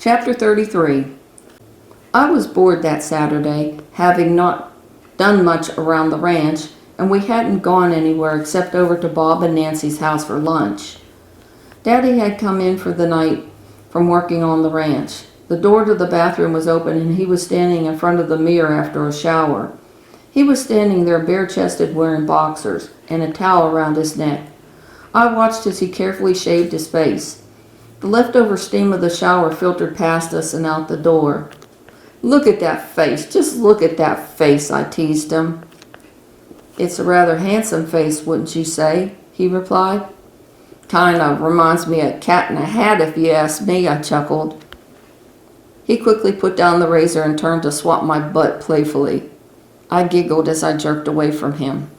Chapter 33. I was bored that Saturday, having not done much around the ranch, and we hadn't gone anywhere except over to Bob and Nancy's house for lunch. Daddy had come in for the night from working on the ranch. The door to the bathroom was open and he was standing in front of the mirror after a shower. He was standing there bare-chested wearing boxers and a towel around his neck. I watched as he carefully shaved his face. The leftover steam of the shower filtered past us and out the door. "Look at that face, just look at that face," I teased him. "It's a rather handsome face, wouldn't you say?" he replied. "Kinda reminds me of Cat in a Hat if you ask me," I chuckled. He quickly put down the razor and turned to swat my butt playfully. I giggled as I jerked away from him.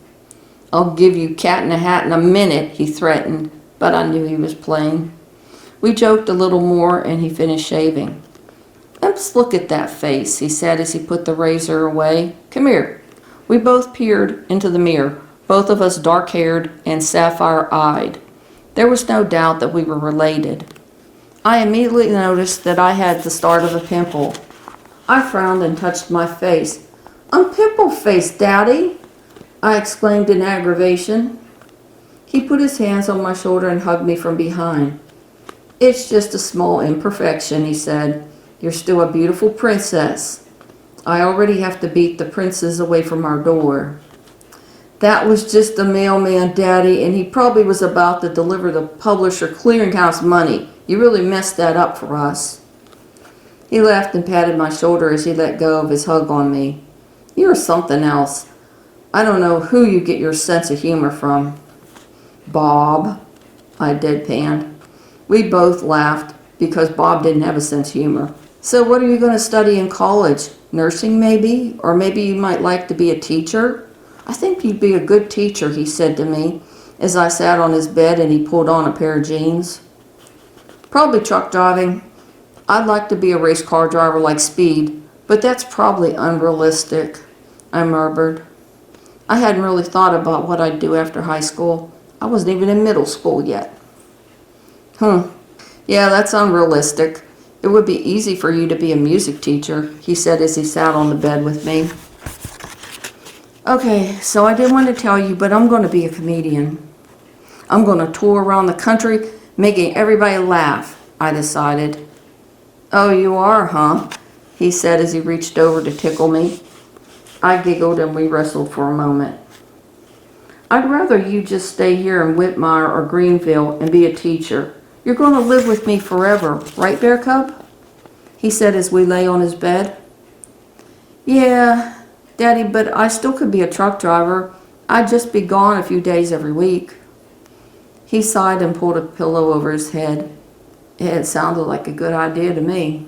"I'll give you Cat in a Hat in a minute," he threatened, but I knew he was playing. We joked a little more and he finished shaving. "Let's look at that face," he said as he put the razor away. "Come here." We both peered into the mirror, both of us dark-haired and sapphire-eyed. There was no doubt that we were related. I immediately noticed that I had the start of a pimple. I frowned and touched my face. "I'm pimple-faced, Daddy!" I exclaimed in aggravation. He put his hands on my shoulder and hugged me from behind. "It's just a small imperfection," he said. "You're still a beautiful princess. I already have to beat the princes away from our door." "That was just the mailman, Daddy, and he probably was about to deliver the publisher clearinghouse money. You really messed that up for us." He laughed and patted my shoulder as he let go of his hug on me. "You're something else. I don't know who you get your sense of humor from." "Bob," I deadpanned. We both laughed because Bob didn't have a sense of humor. "So what are you going to study in college? Nursing maybe? Or maybe you might like to be a teacher?" "I think you'd be a good teacher," he said to me as I sat on his bed and he pulled on a pair of jeans. "Probably truck driving. I'd like to be a race car driver like Speed, but that's probably unrealistic," I murmured. I hadn't really thought about what I'd do after high school. I wasn't even in middle school yet. Yeah, that's unrealistic. It would be easy for you to be a music teacher," he said as he sat on the bed with me. "Okay, so I didn't want to tell you, but I'm going to be a comedian. I'm going to tour around the country making everybody laugh," I decided. "Oh, you are, huh?" he said as he reached over to tickle me. I giggled and we wrestled for a moment. "I'd rather you just stay here in Whitmire or Greenville and be a teacher. You're going to live with me forever, right, Bear Cub?" he said as we lay on his bed. "Yeah, Daddy, but I still could be a truck driver. I'd just be gone a few days every week." He sighed and pulled a pillow over his head. It sounded like a good idea to me.